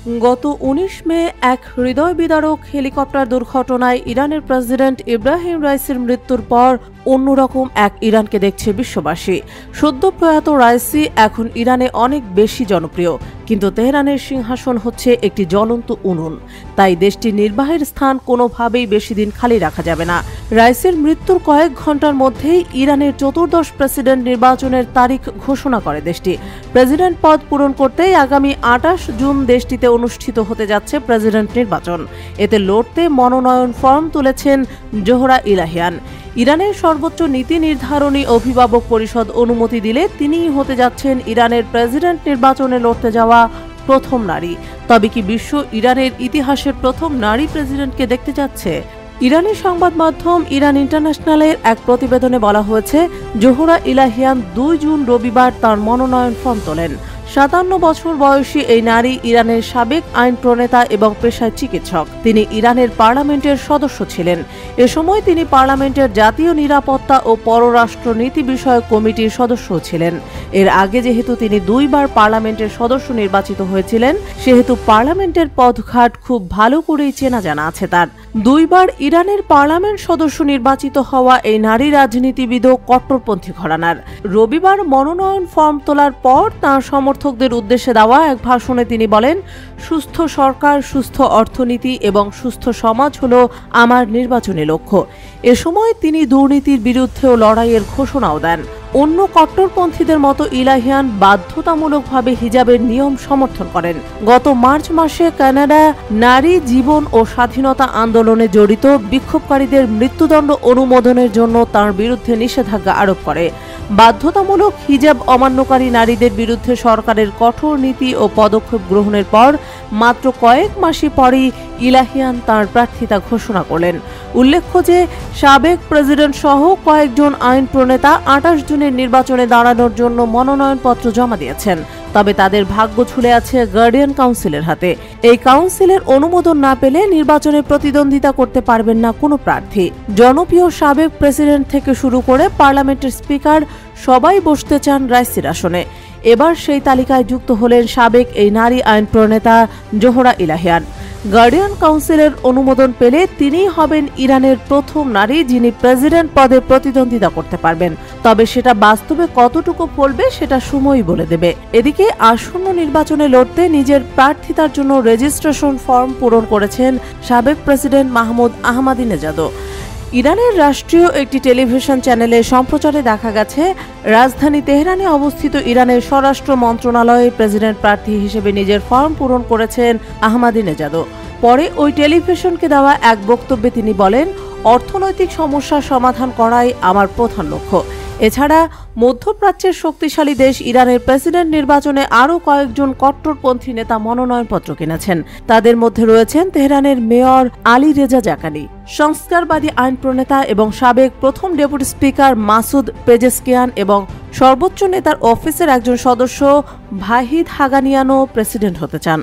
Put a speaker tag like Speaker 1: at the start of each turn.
Speaker 1: গত ১৯ মে এক হৃদয় বিদারক হেলিকপ্টার দুর্ঘটনায় ইরানের প্রেসিডেন্ট ইব্রাহিম রাইসির মৃত্যুর পর অন্যরকম এক ইরানকে দেখছে বিশ্ববাসী। সদ্য প্রয়াত রাইসি এখন ইরানে অনেক বেশি জনপ্রিয়, কিন্তু তেহরানের সিংহাসন হচ্ছে একটি জ্বলন্ত উনুন। তাই দেশটির নির্বাহের স্থান কোনোভাবেই বেশি দিন খালি রাখা যাবে না। রাইসির মৃত্যুর কয়েক ঘন্টার মধ্যেই ইরানের চতুর্দশ প্রেসিডেন্ট নির্বাচনের তারিখ ঘোষণা করে দেশটি। প্রেসিডেন্ট পদ পূরণ করতেই আগামী ২৮ জুন দেশটিতে অনুষ্ঠিত হতে যাচ্ছে প্রেসিডেন্ট নির্বাচন। এতে লড়তে মনোনয়ন ফর্ম তুলেছেন জোহরা ইলাহিয়ান। ইরানের সর্বোচ্চ নীতি নির্ধারণী অভিভাবক পরিষদ অনুমতি দিলে তিনিই হতে যাচ্ছেন ইরানের প্রেসিডেন্ট নির্বাচনে লড়তে যাওয়া প্রথম নারী। তবে কি বিশ্ব ইরানের ইতিহাসের প্রথম নারী প্রেসিডেন্টকে দেখতে যাচ্ছে? ইরানি সংবাদ মাধ্যম ইরান ইন্টারন্যাশনালের এক প্রতিবেদনে বলা হয়েছে, জোহরা ইলাহিয়ান ২ জুন রবিবার তাঁর মনোনয়ন ফর্ম তোলেন। ৫৭ বছর বয়সী এই নারী ইরানের সাবেক আইন প্রণেতা এবং পেশায় চিকিৎসক। তিনি ইরানের পার্লামেন্টের সদস্য ছিলেন। এ সময় তিনি পার্লামেন্টের জাতীয় নিরাপত্তা ও পররাষ্ট্র নীতি বিষয়ক কমিটির সদস্য ছিলেন। এর আগে যেহেতু তিনি ২ বার পার্লামেন্টের সদস্য নির্বাচিত হয়েছিলেন, সেহেতু পার্লামেন্টের পথঘাট খুব ভালো করেই চেনা জানা আছে তার। ২ বার ইরানের পার্লামেন্ট সদস্য নির্বাচিত হওয়া এই নারী রাজনীতিবিদও কট্টরপন্থী ঘরানার। রবিবার মনোনয়ন ফর্ম তোলার পর তাঁর সমর্থকদের উদ্দেশ্যে দেওয়া এক ভাষণে তিনি বলেন, সুস্থ সরকার, সুস্থ অর্থনীতি এবং সুস্থ সমাজ হলো আমার নির্বাচনী লক্ষ্য। এ সময় তিনি দুর্নীতির বিরুদ্ধেও লড়াইয়ের ঘোষণাও দেন। অন্য কট্টরপন্থীদের মতো ইলাহিয়ান বাধ্যতামূলকভাবে হিজাবের নিয়ম সমর্থন করেন। গত মার্চ মাসে কানাডা নারী জীবন ও স্বাধীনতা আন্দোলনে জড়িত বিক্ষোভকারীদের মৃত্যুদণ্ড অনুমোদনের জন্য তার বিরুদ্ধে নিষেধাজ্ঞা আরোপ করে। বাধ্যতামূলক হিজাব অমান্যকারী নারীদের বিরুদ্ধে সরকারের কঠোর নীতি ও পদক্ষেপ গ্রহণের পর মাত্র কয়েক মাসই পরই ইলাহিয়ান তার প্রার্থিতা ঘোষণা করলেন। উল্লেখ্য যে সাবেক প্রেসিডেন্ট সহ কয়েকজন আইন প্রণেতা ২৮ জুনের নির্বাচনে দাঁড়ানোর জন্য মনোনয়নপত্র জমা দিয়েছেন। তবে তাদের ভাগ্য ঝুলে আছে গার্ডিয়ান কাউন্সিলের হাতে। এই কাউন্সিলের অনুমোদন না পেলে নির্বাচনে প্রতিদ্বন্দ্বিতা করতে পারবেন না কোনো প্রার্থী। জনপ্রিয় সাবেক প্রেসিডেন্ট থেকে শুরু করে পার্লামেন্টের স্পিকার সবাই বসতে চান রাইসির আসনে। এবার সেই তালিকায় যুক্ত হলেন সাবেক এই নারী আইন প্রণেতা জোহরা ইলাহিয়ান। গার্ডিয়ান কাউন্সিলের অনুমোদন পেলে তিনিই হবেন ইরানের প্রথম নারী যিনি প্রেসিডেন্ট পদে প্রতিদ্বন্দ্বিতা করতে পারবেন। তবে সেটা বাস্তবে কতটুকু ফলবে সেটা সময়ই বলে দেবে। এদিকে আসন্ন নির্বাচনে লড়তে নিজের প্রার্থিতার জন্য রেজিস্ট্রেশন ফর্ম পূরণ করেছেন সাবেক প্রেসিডেন্ট মাহমুদ আহমাদিনেজাদও। ইরানের রাষ্ট্রীয় একটি টেলিভিশন চ্যানেলে সম্প্রচারে দেখা গেছে, রাজধানী তেহরানে অবস্থিত ইরানের স্বরাষ্ট্র মন্ত্রণালয়ে প্রেসিডেন্ট প্রার্থী হিসেবে নিজের ফর্ম পূরণ করেছেন আহমাদিনেজাদও। পরে ওই টেলিভিশনকে দেওয়া এক বক্তব্যে তিনি বলেন, অর্থনৈতিক সমস্যার সমাধান করাই আমার প্রধান লক্ষ্য। এছাড়া মধ্যপ্রাচ্যের শক্তিশালী দেশ ইরানের প্রেসিডেন্ট নির্বাচনে আরও কয়েকজন কট্টরপন্থী নেতা মনোনয়নপত্র কিনেছেন। তাদের মধ্যে রয়েছেন তেহরানের মেয়র আলী রেজা জাকানি, সংস্কারবাদী আইন প্রণেতা এবং সাবেক প্রথম ডেপুটি স্পিকার মাসুদ পেজেশকিয়ান এবং সর্বোচ্চ নেতার অফিসের একজন সদস্য ভাহিদ হাগানিয়ানও প্রেসিডেন্ট হতে চান।